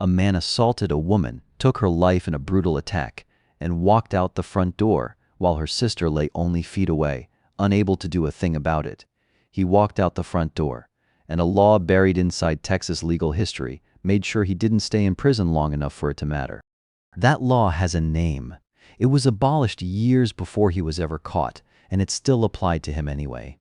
A man assaulted a woman, took her life in a brutal attack, and walked out the front door while her sister lay only feet away, unable to do a thing about it. He walked out the front door, and a law buried inside Texas legal history made sure he didn't stay in prison long enough for it to matter. That law has a name. It was abolished years before he was ever caught, and it still applied to him anyway.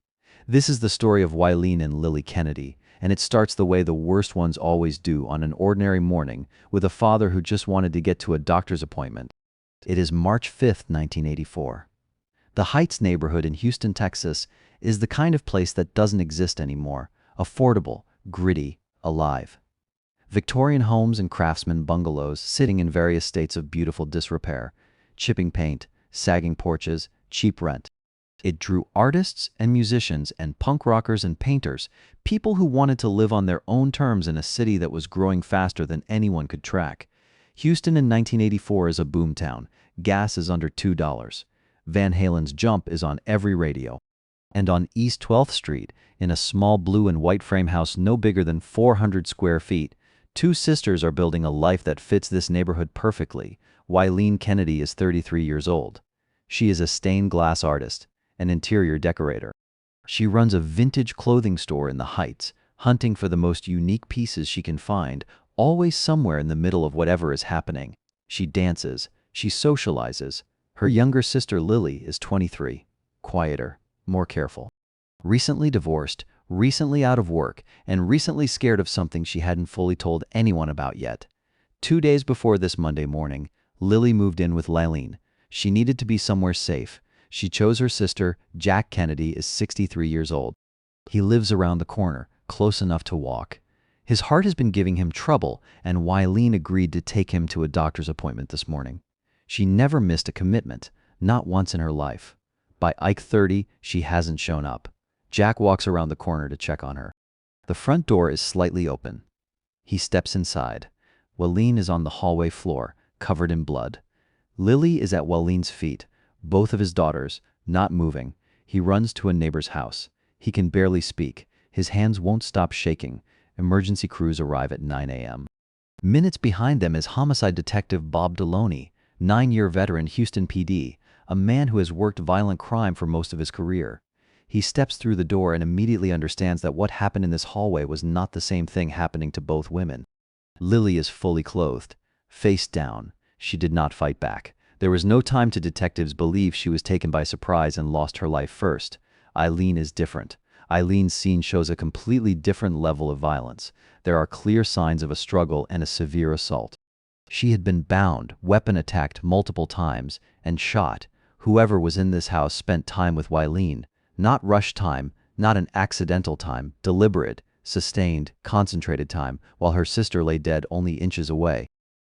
This is the story of Wileen and Lily Kennedy, and it starts the way the worst ones always do, on an ordinary morning with a father who just wanted to get to a doctor's appointment. It is March 5th, 1984. The Heights neighborhood in Houston, Texas, is the kind of place that doesn't exist anymore. Affordable, gritty, alive. Victorian homes and craftsman bungalows sitting in various states of beautiful disrepair, chipping paint, sagging porches, cheap rent. It drew artists and musicians and punk rockers and painters, people who wanted to live on their own terms in a city that was growing faster than anyone could track. Houston in 1984 is a boomtown. Gas is under $2. Van Halen's Jump is on every radio. And on East 12th Street, in a small blue and white frame house no bigger than 400 square feet, two sisters are building a life that fits this neighborhood perfectly. Wileen Kennedy is 33 years old. She is a stained glass artist, an interior decorator. She runs a vintage clothing store in the Heights, hunting for the most unique pieces she can find, always somewhere in the middle of whatever is happening. She dances, she socializes. Her younger sister Lily is 23, quieter, more careful. Recently divorced, recently out of work, and recently scared of something she hadn't fully told anyone about yet. 2 days before this Monday morning, Lily moved in with Wileen. She needed to be somewhere safe. She chose her sister. Jack Kennedy is 63 years old. He lives around the corner, close enough to walk. His heart has been giving him trouble, and Wileen agreed to take him to a doctor's appointment this morning. She never missed a commitment, not once in her life. By Ike 30, she hasn't shown up. Jack walks around the corner to check on her. The front door is slightly open. He steps inside. Wileen is on the hallway floor, covered in blood. Lily is at Wileen's feet, both of his daughters, not moving. He runs to a neighbor's house. He can barely speak. His hands won't stop shaking. Emergency crews arrive at 9 a.m. Minutes behind them is homicide detective Bob Deloney, 9-year veteran Houston PD, a man who has worked violent crime for most of his career. He steps through the door and immediately understands that what happened in this hallway was not the same thing happening to both women. Lily is fully clothed, face down. She did not fight back. There was no time to detectives believe she was taken by surprise and lost her life first. Wileen is different. Wileen's scene shows a completely different level of violence. There are clear signs of a struggle and a severe assault. She had been bound, weapon attacked multiple times, and shot. Whoever was in this house spent time with Wileen. Not rush time, not an accidental time, deliberate, sustained, concentrated time, while her sister lay dead only inches away.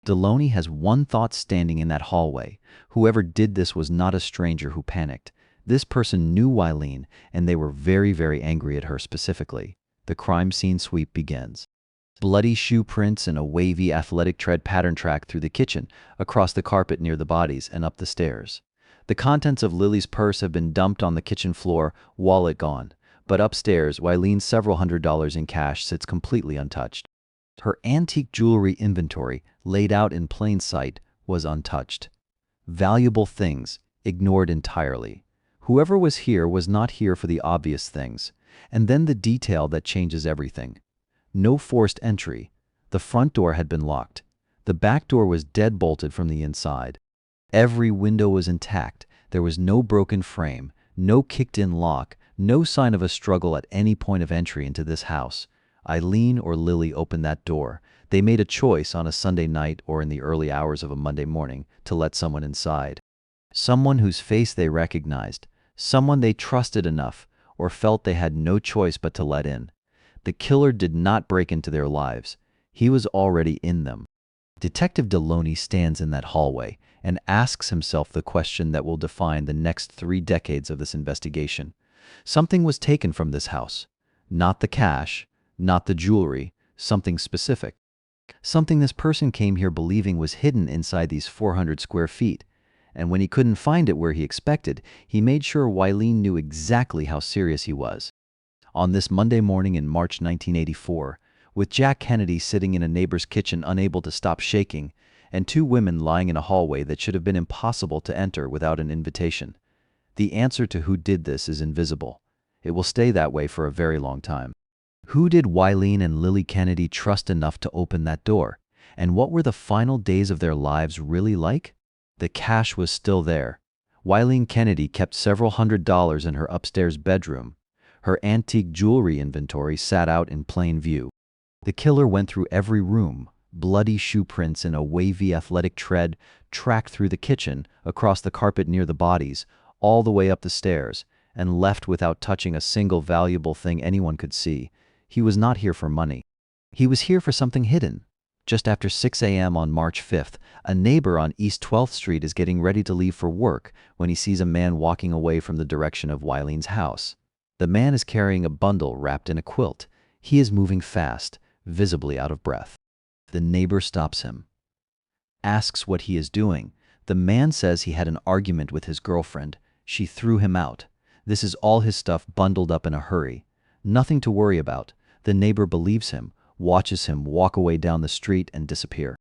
Deloney has one thought standing in that hallway. Whoever did this was not a stranger who panicked. This person knew Wileen, and they were very, very angry at her specifically. The crime scene sweep begins. Bloody shoe prints and a wavy athletic tread pattern track through the kitchen, across the carpet near the bodies, and up the stairs. The contents of Lily's purse have been dumped on the kitchen floor, wallet gone. But upstairs, Wileen's several $100s in cash sits completely untouched. Her antique jewelry inventory, laid out in plain sight, was untouched. Valuable things, ignored entirely. Whoever was here was not here for the obvious things. And then the detail that changes everything. No forced entry. The front door had been locked. The back door was dead-bolted from the inside. Every window was intact. There was no broken frame, no kicked-in lock, no sign of a struggle at any point of entry into this house. Wileen or Lily opened that door. They made a choice on a Sunday night or in the early hours of a Monday morning to let someone inside. Someone whose face they recognized, someone they trusted enough or felt they had no choice but to let in. The killer did not break into their lives. He was already in them. Detective Deloney stands in that hallway and asks himself the question that will define the next 3 decades of this investigation. Something was taken from this house. Not the cash, not the jewelry, something specific. Something this person came here believing was hidden inside these 400 square feet. And when he couldn't find it where he expected, he made sure Wileen knew exactly how serious he was. On this Monday morning in March 1984, with Jack Kennedy sitting in a neighbor's kitchen unable to stop shaking, and two women lying in a hallway that should have been impossible to enter without an invitation. The answer to who did this is invisible. It will stay that way for a very long time. Who did Wileen and Lily Kennedy trust enough to open that door? And what were the final days of their lives really like? The cash was still there. Wileen Kennedy kept several $100s in her upstairs bedroom. Her antique jewelry inventory sat out in plain view. The killer went through every room. Bloody shoe prints in a wavy athletic tread tracked through the kitchen, across the carpet near the bodies, all the way up the stairs, and left without touching a single valuable thing anyone could see. He was not here for money. He was here for something hidden. Just after 6 a.m. on March 5th, a neighbor on East 12th Street is getting ready to leave for work when he sees a man walking away from the direction of Wileen's house. The man is carrying a bundle wrapped in a quilt. He is moving fast, visibly out of breath. The neighbor stops him, asks what he is doing. The man says he had an argument with his girlfriend. She threw him out. This is all his stuff bundled up in a hurry. Nothing to worry about. The neighbor believes him, watches him walk away down the street and disappear.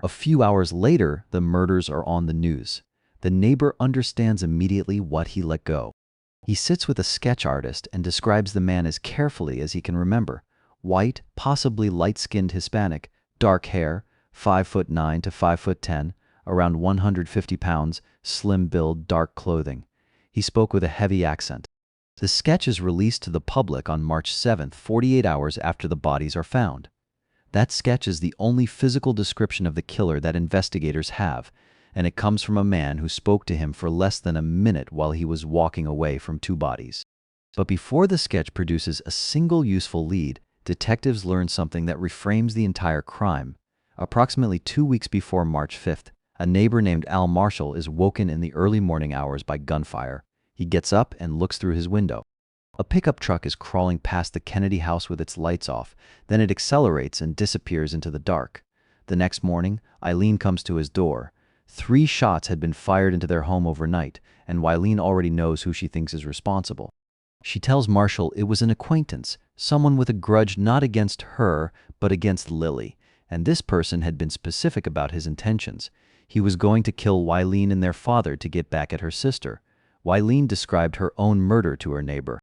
A few hours later, the murders are on the news. The neighbor understands immediately what he let go. He sits with a sketch artist and describes the man as carefully as he can remember. White, possibly light-skinned Hispanic, dark hair, 5'9" to 5'10", around 150 pounds, slim build, dark clothing. He spoke with a heavy accent. The sketch is released to the public on March 7th, 48 hours after the bodies are found. That sketch is the only physical description of the killer that investigators have, and it comes from a man who spoke to him for less than a minute while he was walking away from two bodies. But before the sketch produces a single useful lead, detectives learn something that reframes the entire crime. Approximately 2 weeks before March 5th, a neighbor named Al Marshall is woken in the early morning hours by gunfire. He gets up and looks through his window. A pickup truck is crawling past the Kennedy house with its lights off. Then it accelerates and disappears into the dark. The next morning, Eileen comes to his door. 3 shots had been fired into their home overnight, and Wileen already knows who she thinks is responsible. She tells Marshall it was an acquaintance, someone with a grudge not against her, but against Lily, and this person had been specific about his intentions. He was going to kill Wileen and their father to get back at her sister. Wileen described her own murder to her neighbor.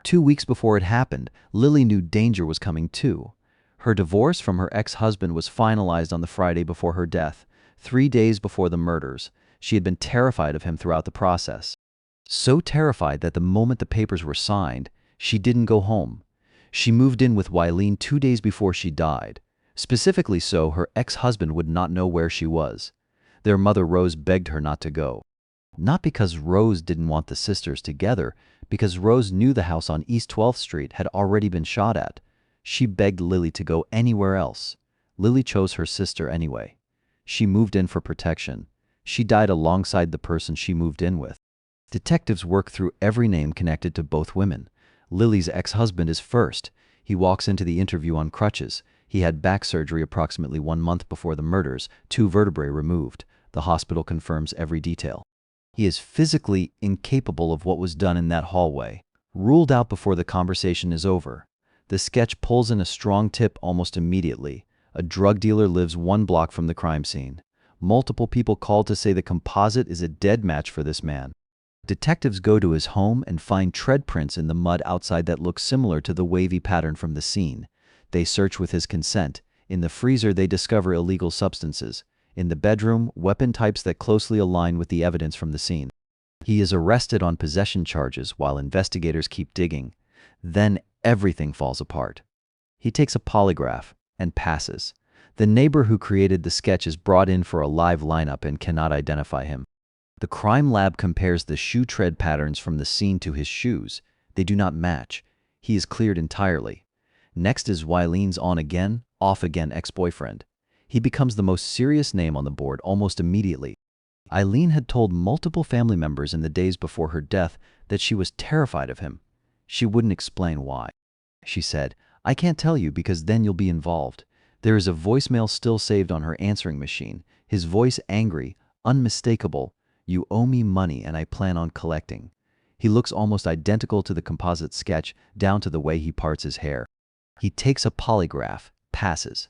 2 weeks before it happened, Lily knew danger was coming too. Her divorce from her ex-husband was finalized on the Friday before her death, 3 days before the murders. She had been terrified of him throughout the process. So terrified that the moment the papers were signed, she didn't go home. She moved in with Wileen 2 days before she died. Specifically so, her ex-husband would not know where she was. Their mother Rose begged her not to go. Not because Rose didn't want the sisters together, because Rose knew the house on East 12th Street had already been shot at. She begged Lily to go anywhere else. Lily chose her sister anyway. She moved in for protection. She died alongside the person she moved in with. Detectives work through every name connected to both women. Lily's ex-husband is first. He walks into the interview on crutches. He had back surgery approximately 1 month before the murders, 2 vertebrae removed. The hospital confirms every detail. He is physically incapable of what was done in that hallway. Ruled out before the conversation is over. The sketch pulls in a strong tip almost immediately. A drug dealer lives 1 block from the crime scene. Multiple people call to say the composite is a dead match for this man. Detectives go to his home and find tread prints in the mud outside that look similar to the wavy pattern from the scene. They search with his consent. In the freezer, they discover illegal substances. In the bedroom, weapon types that closely align with the evidence from the scene. He is arrested on possession charges while investigators keep digging. Then everything falls apart. He takes a polygraph and passes. The neighbor who created the sketch is brought in for a live lineup and cannot identify him. The crime lab compares the shoe tread patterns from the scene to his shoes. They do not match. He is cleared entirely. Next is Wileen's on-again, off-again ex-boyfriend. He becomes the most serious name on the board almost immediately. Eileen had told multiple family members in the days before her death that she was terrified of him. She wouldn't explain why. She said, "I can't tell you because then you'll be involved." There is a voicemail still saved on her answering machine. His voice angry, unmistakable. "You owe me money and I plan on collecting." He looks almost identical to the composite sketch, down to the way he parts his hair. He takes a polygraph, passes.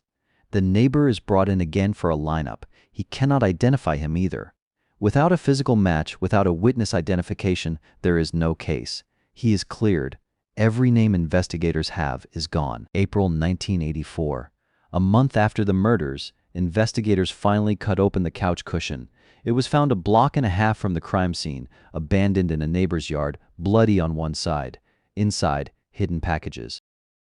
The neighbor is brought in again for a lineup. He cannot identify him either. Without a physical match, without a witness identification, there is no case. He is cleared. Every name investigators have is gone. April 1984. A month after the murders, investigators finally cut open the couch cushion. It was found a block and a half from the crime scene, abandoned in a neighbor's yard, bloody on one side. Inside, hidden packages.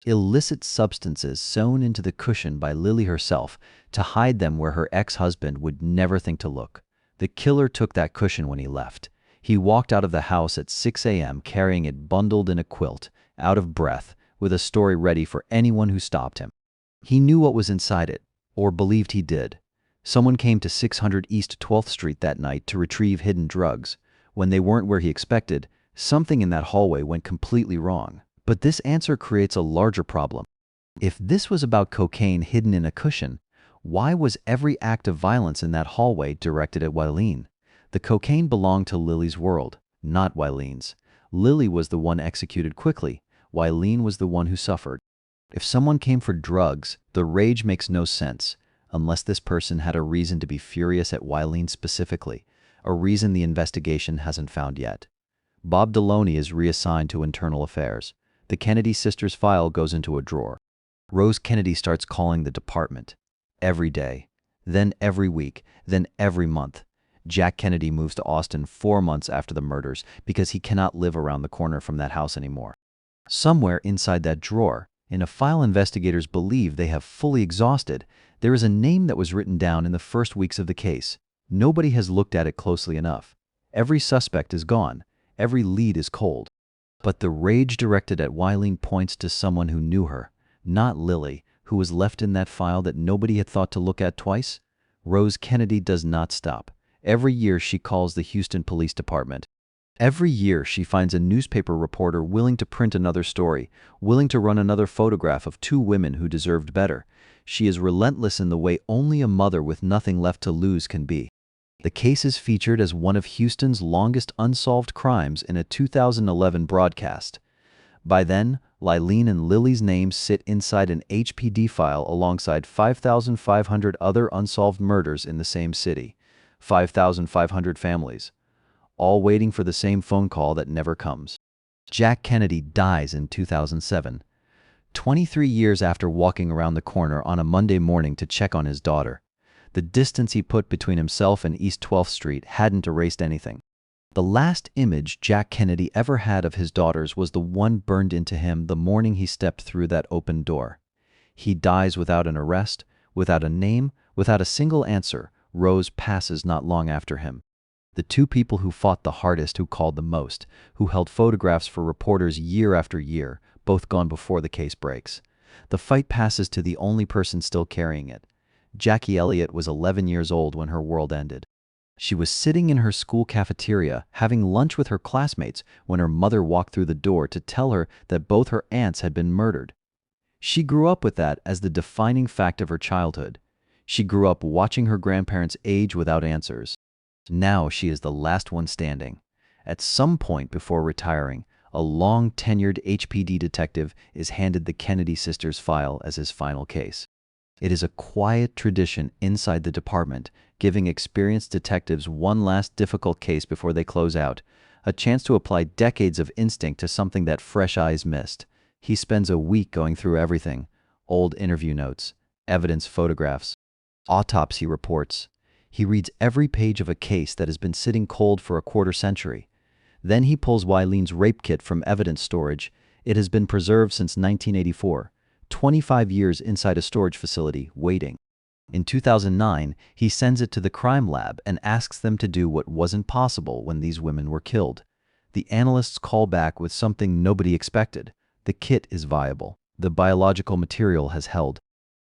Illicit substances sewn into the cushion by Lily herself to hide them where her ex-husband would never think to look. The killer took that cushion when he left. He walked out of the house at 6 a.m. carrying it bundled in a quilt, out of breath, with a story ready for anyone who stopped him. He knew what was inside it, or believed he did. Someone came to 600 East 12th Street that night to retrieve hidden drugs. When they weren't where he expected, something in that hallway went completely wrong. But this answer creates a larger problem. If this was about cocaine hidden in a cushion, why was every act of violence in that hallway directed at Wileen? The cocaine belonged to Lily's world, not Wileen's. Lily was the one executed quickly. Wileen was the one who suffered. If someone came for drugs, the rage makes no sense, unless this person had a reason to be furious at Wileen specifically, a reason the investigation hasn't found yet. Bob Deloney is reassigned to internal affairs. The Kennedy sisters' file goes into a drawer. Rose Kennedy starts calling the department. Every day, then every week, then every month. Jack Kennedy moves to Austin 4 months after the murders because he cannot live around the corner from that house anymore. Somewhere inside that drawer, in a file investigators believe they have fully exhausted, there is a name that was written down in the first weeks of the case. Nobody has looked at it closely enough. Every suspect is gone. Every lead is cold. But the rage directed at Wileen points to someone who knew her, not Lily, who was left in that file that nobody had thought to look at twice. Rose Kennedy does not stop. Every year she calls the Houston Police Department. Every year she finds a newspaper reporter willing to print another story, willing to run another photograph of 2 women who deserved better. She is relentless in the way only a mother with nothing left to lose can be. The case is featured as one of Houston's longest unsolved crimes in a 2011 broadcast. By then, Wileen and Lily's names sit inside an HPD file alongside 5,500 other unsolved murders in the same city. 5,500 families, all waiting for the same phone call that never comes. Jack Kennedy dies in 2007, 23 years after walking around the corner on a Monday morning to check on his daughter. The distance he put between himself and East 12th Street hadn't erased anything. The last image Jack Kennedy ever had of his daughters was the one burned into him the morning he stepped through that open door. He dies without an arrest, without a name, without a single answer. Rose passes not long after him. The 2 people who fought the hardest, who called the most, who held photographs for reporters year after year, both gone before the case breaks. The fight passes to the only person still carrying it. Jackie Elliott was 11 years old when her world ended. She was sitting in her school cafeteria having lunch with her classmates when her mother walked through the door to tell her that both her aunts had been murdered. She grew up with that as the defining fact of her childhood. She grew up watching her grandparents age without answers. Now she is the last one standing. At some point before retiring, a long-tenured HPD detective is handed the Kennedy sisters' file as his final case. It is a quiet tradition inside the department, giving experienced detectives one last difficult case before they close out, a chance to apply decades of instinct to something that fresh eyes missed. He spends a week going through everything: old interview notes, evidence photographs, autopsy reports. He reads every page of a case that has been sitting cold for a quarter century. Then he pulls Wileen's rape kit from evidence storage. It has been preserved since 1984. 25 years inside a storage facility, waiting. In 2009, he sends it to the crime lab and asks them to do what wasn't possible when these women were killed. The analysts call back with something nobody expected. The kit is viable. The biological material has held.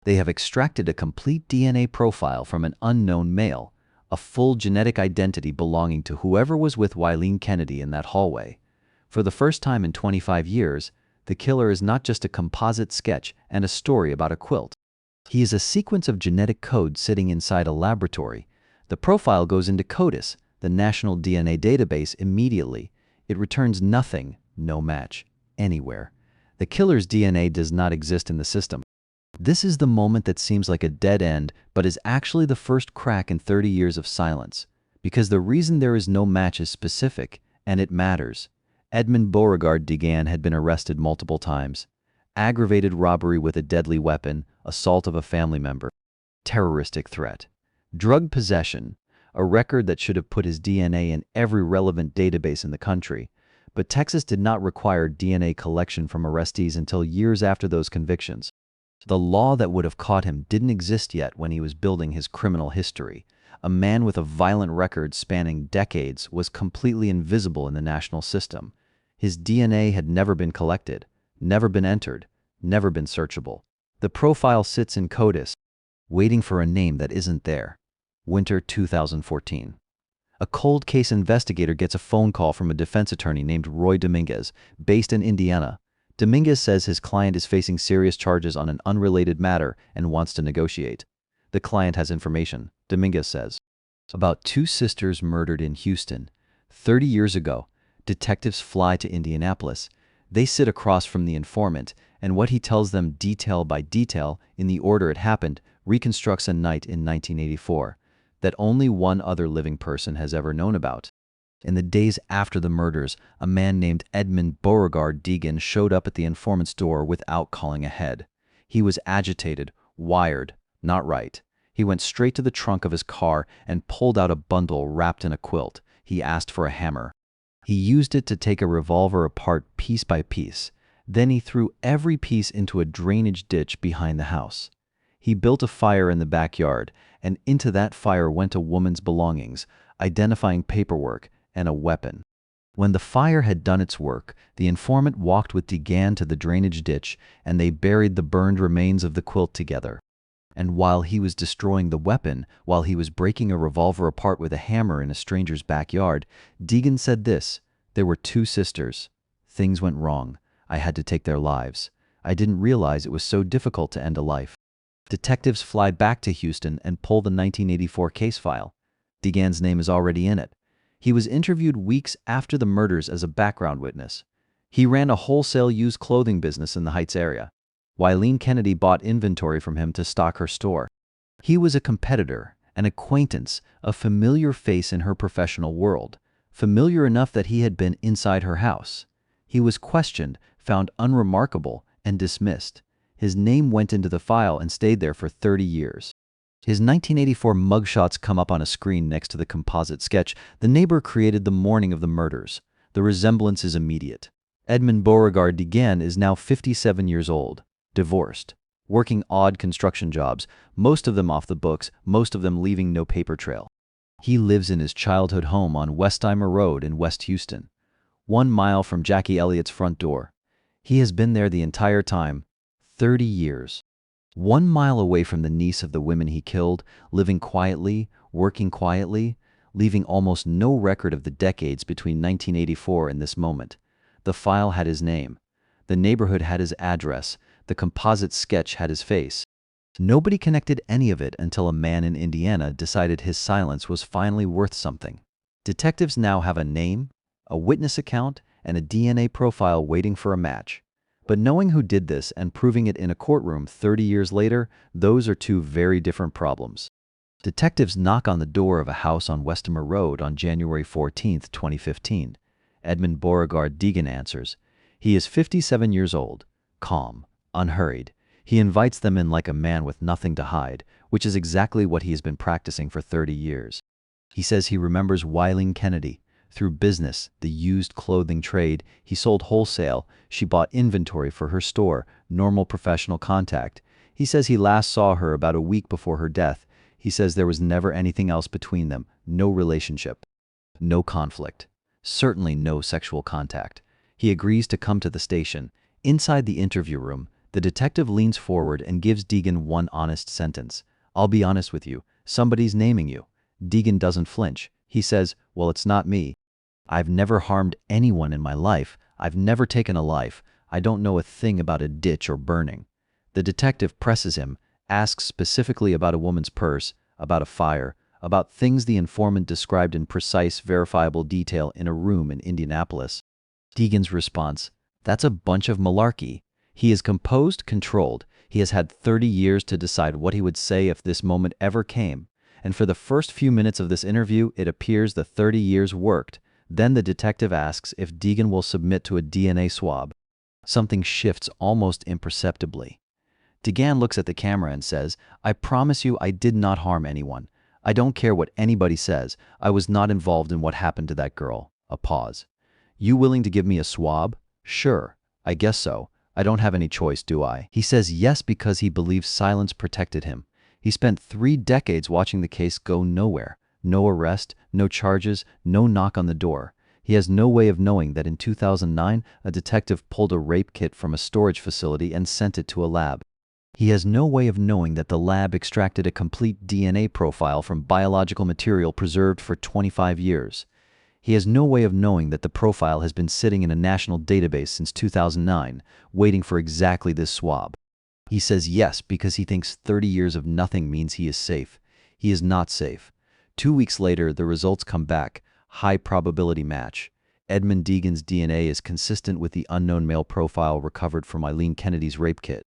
They have extracted a complete DNA profile from an unknown male, a full genetic identity belonging to whoever was with Wileen Kennedy in that hallway. For the first time in 25 years, the killer is not just a composite sketch and a story about a quilt. He is a sequence of genetic code sitting inside a laboratory. The profile goes into CODIS, the national DNA database, immediately. It returns nothing, no match, anywhere. The killer's DNA does not exist in the system. This is the moment that seems like a dead end, but is actually the first crack in 30 years of silence. Because the reason there is no match is specific, and it matters. Edmund Beauregard Degan had been arrested multiple times. Aggravated robbery with a deadly weapon, assault of a family member, terroristic threat, drug possession, a record that should have put his DNA in every relevant database in the country. But Texas did not require DNA collection from arrestees until years after those convictions. The law that would have caught him didn't exist yet when he was building his criminal history. A man with a violent record spanning decades was completely invisible in the national system. His DNA had never been collected, never been entered, never been searchable. The profile sits in CODIS, waiting for a name that isn't there. Winter 2014. A cold case investigator gets a phone call from a defense attorney named Roy Dominguez, based in Indiana. Dominguez says his client is facing serious charges on an unrelated matter and wants to negotiate. The client has information, Dominguez says, about two sisters murdered in Houston. 30 years ago, detectives fly to Indianapolis. They sit across from the informant, and what he tells them detail by detail, in the order it happened, reconstructs a night in 1984 that only one other living person has ever known about. In the days after the murders, a man named Edmund Beauregard Degan showed up at the informant's door without calling ahead. He was agitated, wired, not right. He went straight to the trunk of his car and pulled out a bundle wrapped in a quilt. He asked for a hammer. He used it to take a revolver apart piece by piece. Then he threw every piece into a drainage ditch behind the house. He built a fire in the backyard, and into that fire went a woman's belongings, identifying paperwork, and a weapon. When the fire had done its work, the informant walked with Degan to the drainage ditch, and they buried the burned remains of the quilt together. And while he was destroying the weapon, while he was breaking a revolver apart with a hammer in a stranger's backyard, Degan said this: "There were two sisters. Things went wrong. I had to take their lives. I didn't realize it was so difficult to end a life." Detectives fly back to Houston and pull the 1984 case file. Degan's name is already in it. He was interviewed weeks after the murders as a background witness. He ran a wholesale used clothing business in the Heights area. Wileen Kennedy bought inventory from him to stock her store. He was a competitor, an acquaintance, a familiar face in her professional world, familiar enough that he had been inside her house. He was questioned, found unremarkable, and dismissed. His name went into the file and stayed there for 30 years. His 1984 mugshots come up on a screen next to the composite sketch the neighbor created the morning of the murders. The resemblance is immediate. Edmund Beauregard Degan is now 57 years old, divorced, working odd construction jobs, most of them off the books, most of them leaving no paper trail. He lives in his childhood home on Westheimer Road in West Houston, 1 mile from Jackie Elliott's front door. He has been there the entire time, 30 years. 1 mile away from the niece of the women he killed, living quietly, working quietly, leaving almost no record of the decades between 1984 and this moment. The file had his name. The neighborhood had his address. The composite sketch had his face. Nobody connected any of it until a man in Indiana decided his silence was finally worth something. Detectives now have a name, a witness account, and a DNA profile waiting for a match. But knowing who did this and proving it in a courtroom 30 years later, those are two very different problems. Detectives knock on the door of a house on Westheimer Road on January 14, 2015. Edmund Beauregard Degan answers. He is 57 years old, calm, unhurried. He invites them in like a man with nothing to hide, which is exactly what he has been practicing for 30 years. He says he remembers Wileen Kennedy. Through business, the used clothing trade, he sold wholesale. She bought inventory for her store, normal professional contact. He says he last saw her about a week before her death. He says there was never anything else between them, no relationship, no conflict, certainly no sexual contact. He agrees to come to the station. Inside the interview room, the detective leans forward and gives Degan one honest sentence. "I'll be honest with you, somebody's naming you." Degan doesn't flinch. He says, "Well, it's not me. I've never harmed anyone in my life. I've never taken a life. I don't know a thing about a ditch or burning." The detective presses him, asks specifically about a woman's purse, about a fire, about things the informant described in precise, verifiable detail in a room in Indianapolis. Degan's response: "That's a bunch of malarkey." He is composed, controlled. He has had 30 years to decide what he would say if this moment ever came. And for the first few minutes of this interview, it appears the 30 years worked. Then the detective asks if Deegan will submit to a DNA swab. Something shifts almost imperceptibly. Deegan looks at the camera and says, "I promise you I did not harm anyone. I don't care what anybody says. I was not involved in what happened to that girl." A pause. "You willing to give me a swab?" "Sure, I guess so. I don't have any choice, do I?" He says yes because he believes silence protected him. He spent 3 decades watching the case go nowhere. No arrest, no charges, no knock on the door. He has no way of knowing that in 2009, a detective pulled a rape kit from a storage facility and sent it to a lab. He has no way of knowing that the lab extracted a complete DNA profile from biological material preserved for 25 years. He has no way of knowing that the profile has been sitting in a national database since 2009, waiting for exactly this swab. He says yes because he thinks 30 years of nothing means he is safe. He is not safe. 2 weeks later, the results come back. High probability match. Edmund Deegan's DNA is consistent with the unknown male profile recovered from Eileen Kennedy's rape kit.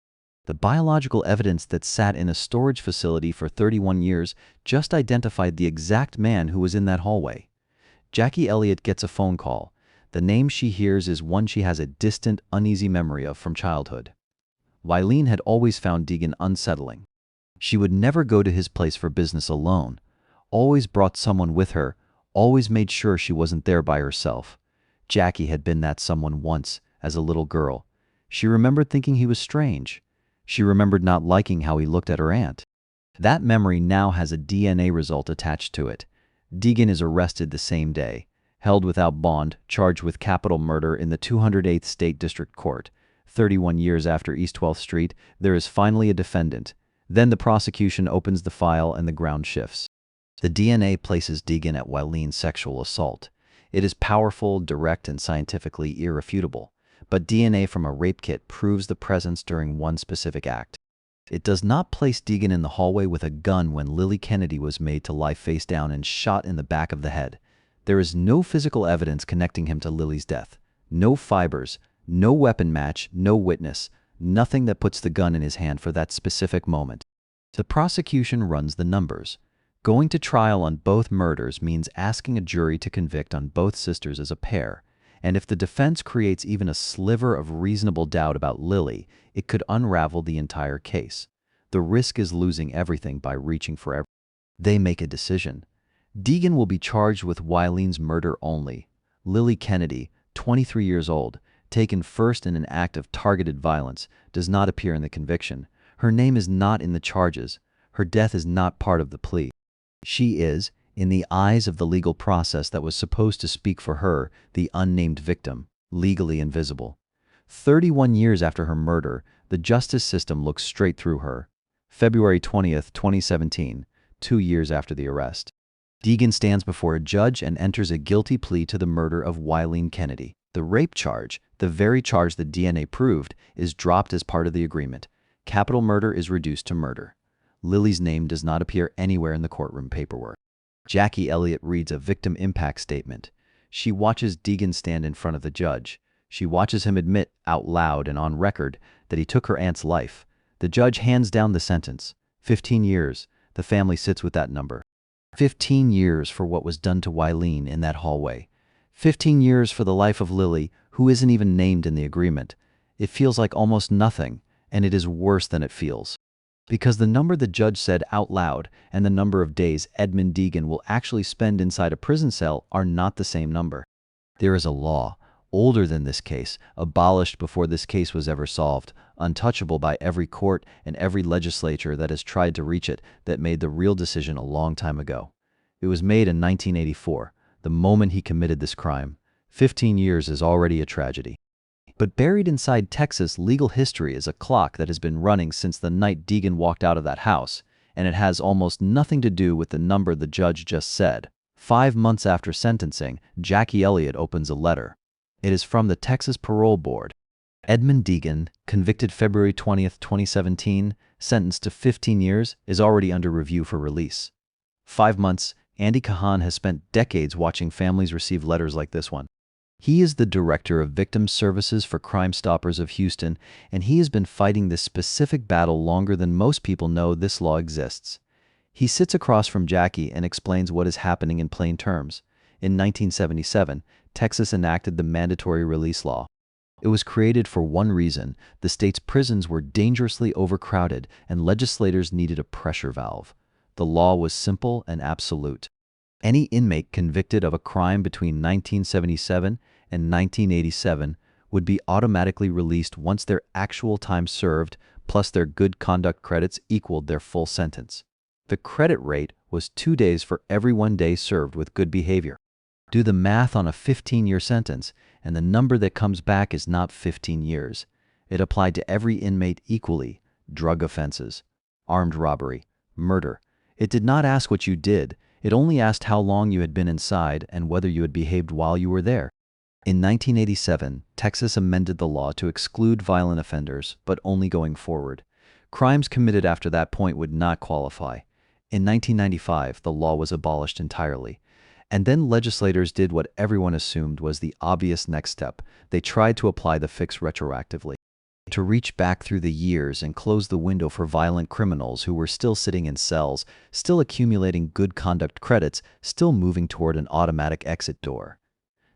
The biological evidence that sat in a storage facility for 31 years just identified the exact man who was in that hallway. Jackie Elliott gets a phone call. The name she hears is one she has a distant, uneasy memory of from childhood. Eileen had always found Deegan unsettling. She would never go to his place for business alone. Always brought someone with her, always made sure she wasn't there by herself. Jackie had been that someone once, as a little girl. She remembered thinking he was strange. She remembered not liking how he looked at her aunt. That memory now has a DNA result attached to it. Deegan is arrested the same day, held without bond, charged with capital murder in the 208th State District Court. 31 years after East 12th Street, there is finally a defendant. Then the prosecution opens the file and the ground shifts. The DNA places Deegan at Eileen's sexual assault. It is powerful, direct, and scientifically irrefutable. But DNA from a rape kit proves the presence during one specific act. It does not place Deegan in the hallway with a gun when Lily Kennedy was made to lie face down and shot in the back of the head. There is no physical evidence connecting him to Lily's death. No fibers, no weapon match, no witness, nothing that puts the gun in his hand for that specific moment. The prosecution runs the numbers. Going to trial on both murders means asking a jury to convict on both sisters as a pair. And if the defense creates even a sliver of reasonable doubt about Lily, it could unravel the entire case. The risk is losing everything by reaching for everything. They make a decision. Deegan will be charged with Eileen's murder only. Lily Kennedy, 23 years old, taken first in an act of targeted violence, does not appear in the conviction. Her name is not in the charges. Her death is not part of the plea. She is, in the eyes of the legal process that was supposed to speak for her, the unnamed victim, legally invisible. 31 years after her murder, the justice system looks straight through her. February 20th, 2017, 2 years after the arrest. Deegan stands before a judge and enters a guilty plea to the murder of Eileen Kennedy. The rape charge, the very charge the DNA proved, is dropped as part of the agreement. Capital murder is reduced to murder. Lily's name does not appear anywhere in the courtroom paperwork. Jackie Elliott reads a victim impact statement. She watches Deegan stand in front of the judge. She watches him admit, out loud and on record, that he took her aunt's life. The judge hands down the sentence. 15 years. The family sits with that number. 15 years for what was done to Eileen in that hallway. 15 years for the life of Lily, who isn't even named in the agreement. It feels like almost nothing, and it is worse than it feels. Because the number the judge said out loud and the number of days Edmund Deegan will actually spend inside a prison cell are not the same number. There is a law, older than this case, abolished before this case was ever solved, untouchable by every court and every legislature that has tried to reach it, that made the real decision a long time ago. It was made in 1984, the moment he committed this crime. 15 years is already a tragedy. But buried inside Texas legal history is a clock that has been running since the night Deegan walked out of that house, and it has almost nothing to do with the number the judge just said. 5 months after sentencing, Jackie Elliott opens a letter. It is from the Texas Parole Board. Edmund Deegan, convicted February 20th, 2017, sentenced to 15 years, is already under review for release. 5 months, Andy Kahan has spent decades watching families receive letters like this one. He is the director of Victim Services for Crime Stoppers of Houston, and he has been fighting this specific battle longer than most people know this law exists. He sits across from Jackie and explains what is happening in plain terms. In 1977, Texas enacted the mandatory release law. It was created for one reason: the state's prisons were dangerously overcrowded and legislators needed a pressure valve. The law was simple and absolute. Any inmate convicted of a crime between 1977 and 1987 would be automatically released once their actual time served plus their good conduct credits equaled their full sentence. The credit rate was 2 days for every 1 day served with good behavior. Do the math on a 15-year sentence, and the number that comes back is not 15 years. It applied to every inmate equally: drug offenses, armed robbery, murder. It did not ask what you did. It only asked how long you had been inside and whether you had behaved while you were there. In 1987, Texas amended the law to exclude violent offenders, but only going forward. Crimes committed after that point would not qualify. In 1995, the law was abolished entirely. And then legislators did what everyone assumed was the obvious next step. They tried to apply the fix retroactively, to reach back through the years and close the window for violent criminals who were still sitting in cells, still accumulating good conduct credits, still moving toward an automatic exit door.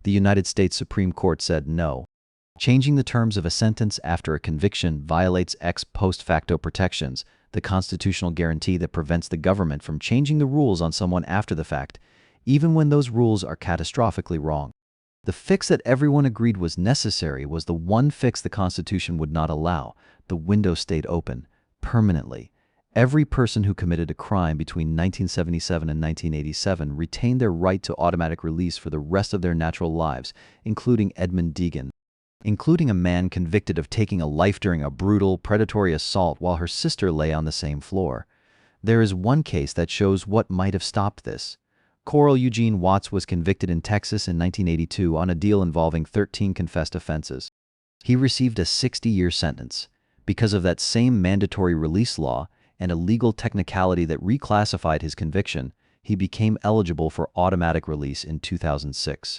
The United States Supreme Court said no. Changing the terms of a sentence after a conviction violates ex post facto protections, the constitutional guarantee that prevents the government from changing the rules on someone after the fact, even when those rules are catastrophically wrong. The fix that everyone agreed was necessary was the one fix the Constitution would not allow. The window stayed open, permanently. Every person who committed a crime between 1977 and 1987 retained their right to automatic release for the rest of their natural lives, including Edmund Deegan, including a man convicted of taking a life during a brutal, predatory assault while her sister lay on the same floor. There is one case that shows what might have stopped this. Coral Eugene Watts was convicted in Texas in 1982 on a deal involving 13 confessed offenses. He received a 60-year sentence. Because of that same mandatory release law and a legal technicality that reclassified his conviction, he became eligible for automatic release in 2006.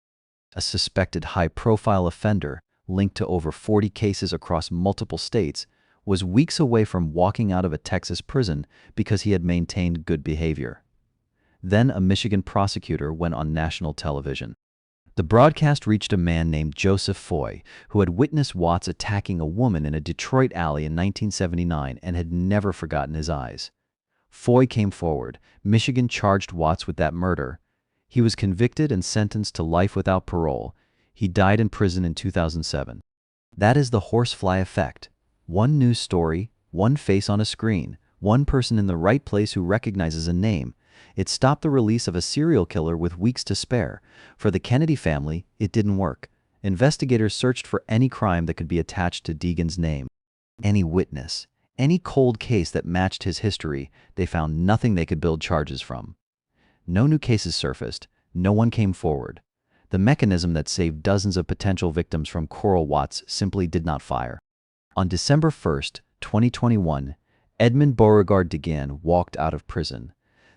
A suspected high-profile offender, linked to over 40 cases across multiple states, was weeks away from walking out of a Texas prison because he had maintained good behavior. Then a Michigan prosecutor went on national television. The broadcast reached a man named Joseph Foy, who had witnessed Watts attacking a woman in a Detroit alley in 1979 and had never forgotten his eyes. Foy came forward. Michigan charged Watts with that murder. He was convicted and sentenced to life without parole. He died in prison in 2007. That is the horsefly effect. One news story, one face on a screen, one person in the right place who recognizes a name. It stopped the release of a serial killer with weeks to spare. For the Kennedy family, it didn't work. Investigators searched for any crime that could be attached to Deegan's name. Any witness, any cold case that matched his history. They found nothing they could build charges from. No new cases surfaced. No one came forward. The mechanism that saved dozens of potential victims from Coral Watts simply did not fire. On December 1st, 2021, Edmund Beauregard Deegan walked out of prison.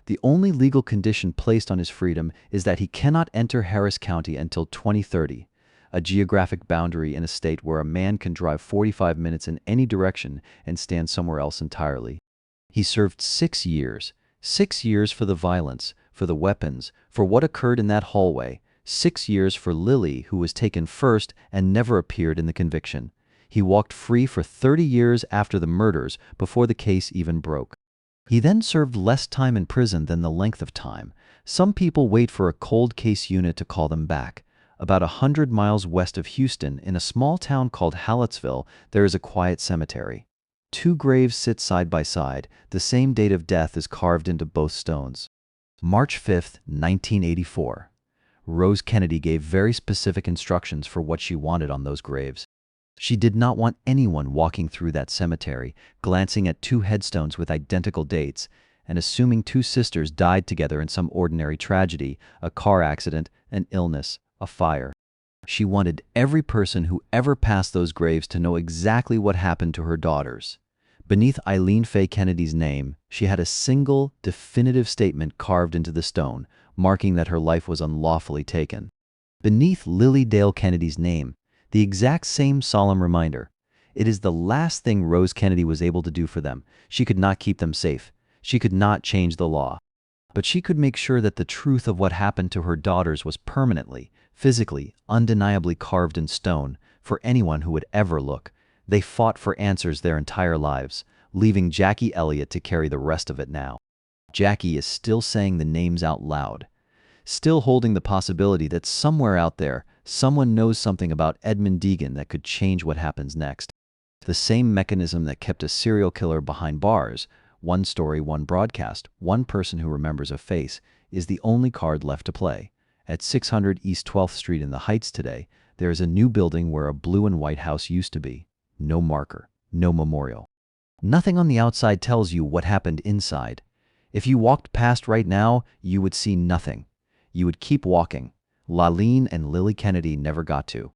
The only legal condition placed on his freedom is that he cannot enter Harris County until 2030, a geographic boundary in a state where a man can drive 45 minutes in any direction and stand somewhere else entirely. He served 6 years. 6 years for the violence, for the weapons, for what occurred in that hallway. 6 years for Lily, who was taken first and never appeared in the conviction. He walked free for 30 years after the murders, before the case even broke. He then served less time in prison than the length of time. Some people wait for a cold case unit to call them back. About 100 miles west of Houston, in a small town called Hallettsville, there is a quiet cemetery. 2 graves sit side by side. The same date of death is carved into both stones. March 5, 1984. Rose Kennedy gave very specific instructions for what she wanted on those graves. She did not want anyone walking through that cemetery, glancing at 2 headstones with identical dates, and assuming 2 sisters died together in some ordinary tragedy, a car accident, an illness, a fire. She wanted every person who ever passed those graves to know exactly what happened to her daughters. Beneath Eileen Faye Kennedy's name, she had a single, definitive statement carved into the stone, marking that her life was unlawfully taken. Beneath Lily Dale Kennedy's name, the exact same solemn reminder. It is the last thing Rose Kennedy was able to do for them. She could not keep them safe. She could not change the law. But she could make sure that the truth of what happened to her daughters was permanently, physically, undeniably carved in stone for anyone who would ever look. They fought for answers their entire lives, leaving Jackie Elliott to carry the rest of it now. Jackie is still saying the names out loud, still holding the possibility that somewhere out there, someone knows something about Edmund Deegan that could change what happens next. The same mechanism that kept a serial killer behind bars, one story, one broadcast, one person who remembers a face, is the only card left to play. At 600 East 12th Street in the Heights today, there is a new building where a blue and white house used to be. No marker, no memorial. Nothing on the outside tells you what happened inside. If you walked past right now, you would see nothing. You would keep walking. Laline and Lily Kennedy never got to.